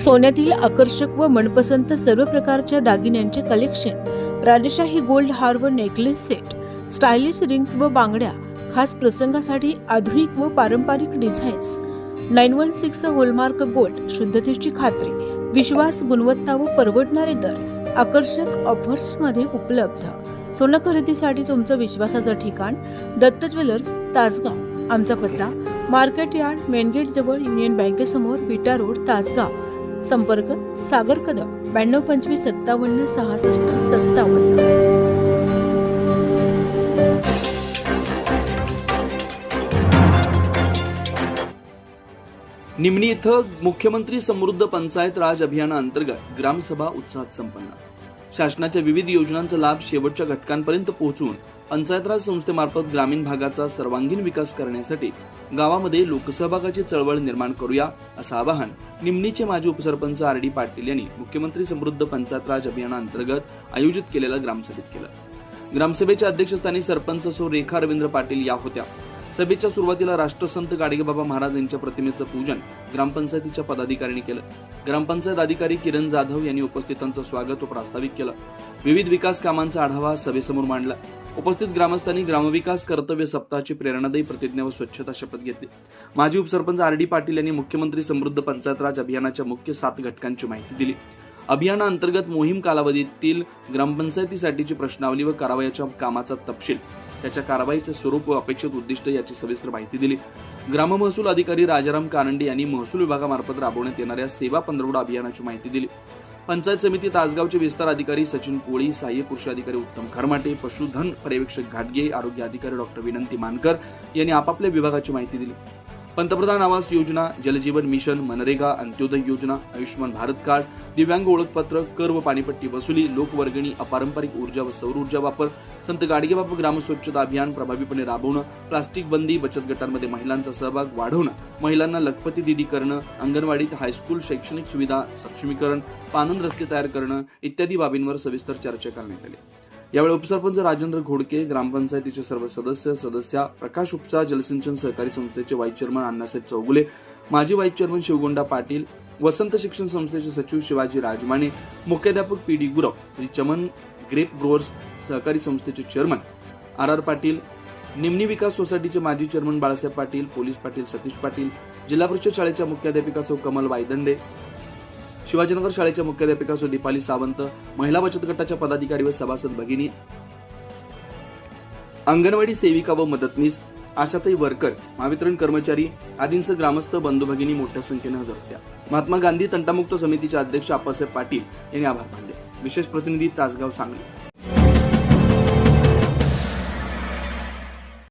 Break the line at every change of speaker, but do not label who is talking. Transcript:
सोन्यातील आकर्षक व मनपसंत सर्व प्रकारच्या दागिन्यांचे कलेक्शन, राजशाही गोल्ड हार व नेकलेस सेट, स्टायलिश रिंग्स व बांगड्या, खास प्रसंगासाठी आधुनिक व पारंपरिक डिझाईन्स, 916 होलमार्क गोल्ड, शुद्धतेची खात्री, विश्वास, गुणवत्ता व परवडणारे दर, आकर्षक ऑफर्समध्ये उपलब्ध। सोनं खरेदीसाठी तुमचं विश्वासाचं ठिकाण दत्त ज्वेलर्स, तासगाव। आमचा पत्ता मार्केट यार्ड, मेन गेट जवळ, युनियन बँकेसमोर, विटा रोड, तासगाव। संपर्क सागर कदम 9225576657।
निमणी इथं मुख्यमंत्री समृद्ध पंचायत राज अभियानाअंतर्गत ग्रामसभा उत्साहात संपन्न। शासनाच्या विविध योजनांचा लाभ शेवटच्या घटकांपर्यंत पोहोचून पंचायत राज संस्थेमार्फत ग्रामीण भागाचा सर्वांगीण विकास करण्यासाठी गावामध्ये लोकसहभागाची चळवळ निर्माण करूया, असं आवाहन निमणीचे माजी उपसरपंच RD पाटील यांनी मुख्यमंत्री समृद्ध पंचायत राज अभियानाअंतर्गत आयोजित केलेल्या ग्रामसभेत केलं। ग्रामसभेच्या अध्यक्षस्थानी सरपंच सौ रेखा रवींद्र पाटील या होत्या। सभेच्या सुरुवातीला राष्ट्रसंत गाडगेबाबा महाराज यांच्या प्रतिमेचं पूजन ग्रामपंचायतीच्या पदाधिकाऱ्यांनी केलं। ग्रामपंचायत अधिकारी किरण जाधव यांनी उपस्थितांचं स्वागत व प्रास्ताविक केलं। विविध विकास कामांचा आढावा सभेसमोर मांडला। उपस्थित ग्रामस्थांनी ग्रामविकास कर्तव्य सप्ताहाची प्रेरणादायी प्रतिज्ञा व स्वच्छता शपथ घेतली। माजी उपसरपंच RD पाटील यांनी मुख्यमंत्री समृद्ध पंचायत राज अभियानाच्या मुख्य 7 घटकांची माहिती दिली। अभियानाअंतर्गत मोहीम कालावधीतील ग्रामपंचायतीसाठीची प्रश्नावली व कारवाईच्या कामाचा तपशील, त्याच्या कारवाईचे स्वरूप व अपेक्षित उद्दिष्ट याची सविस्तर माहिती दिली। ग्राम महसूल अधिकारी राजाराम कानंडे यांनी महसूल विभागामार्फत राबवण्यात येणाऱ्या सेवा पंधरवडा अभियानाची माहिती दिली। पंचायत समिती तासगावचे विस्तार अधिकारी सचिन कोळी, सहाय्यक कृषी अधिकारी उत्तम खरमाटे, पशुधन पर्यवेक्षक घाटगे, आरोग्य अधिकारी डॉक्टर विनंती मानकर यांनी आपापल्या विभागाची माहिती दिली। पंतप्रधान आवास योजना, जलजीवन मिशन, मनरेगा, अंत्योदय योजना, आयुष्यमान भारत कार्ड, दिव्यांग ओळखपत्र, कर व पाणीपट्टी वसुली, लोकवर्गणी, अपारंपरिक ऊर्जा व सौर ऊर्जा वापर, संत गाडगेबाबा ग्राम स्वच्छता अभियान प्रभावीपणे राबवणं, प्लास्टिक बंदी, बचत गटांमध्ये महिलांचा सहभाग वाढवणं, महिलांना लखपती दिदी करणं, अंगणवाडीत हायस्कूल शैक्षणिक सुविधा सक्षमीकरण, पानंद रस्ते तयार करणं इत्यादी बाबींवर सविस्तर चर्चा करण्यात आली। यावेळी उपसरपंच राजेंद्र घोडके, ग्रामपंचायतीचे सर्व सदस्या, प्रकाश उपसा, जलसिंचन सहकारी संस्थेचे व्हाईस चेअरमन अण्णासाहेब चौगुले, माजी व्हाईस चेअरमन शिवगोंडा पाटील, वसंत शिक्षण संस्थेचे सचिव शिवाजी राजमाने, मुख्याध्यापक PD गुरव, श्री चमन ग्रेप ग्रोअर्स सहकारी संस्थेचे चेअरमन RR पाटील, निमणी विकास सोसायटीचे माजी चेअरमन बाळासाहेब पाटील, पोलीस पाटील सतीश पाटील, जिल्हा परिषद शाळेच्या मुख्याध्यापिका सौ कमल वायदंडे, शिवाजीनगर शाळेच्या मुख्याध्यापिका सौ दीपाली सावंत, महिला बचत गटाच्या पदाधिकारी व सभासद भगिनी, अंगणवाडी सेविका व मदतनीस, आशाताई वर्कर्स, महावितरण कर्मचारी आदींसह ग्रामस्थ बंधू भगिनी मोठ्या संख्येने हजर होत्या। महात्मा गांधी तंटामुक्त समितीचे अध्यक्ष आप्पासाहेब पाटील यांनी आभार मानले। विशेष प्रतिनिधी तासगाव सांगली।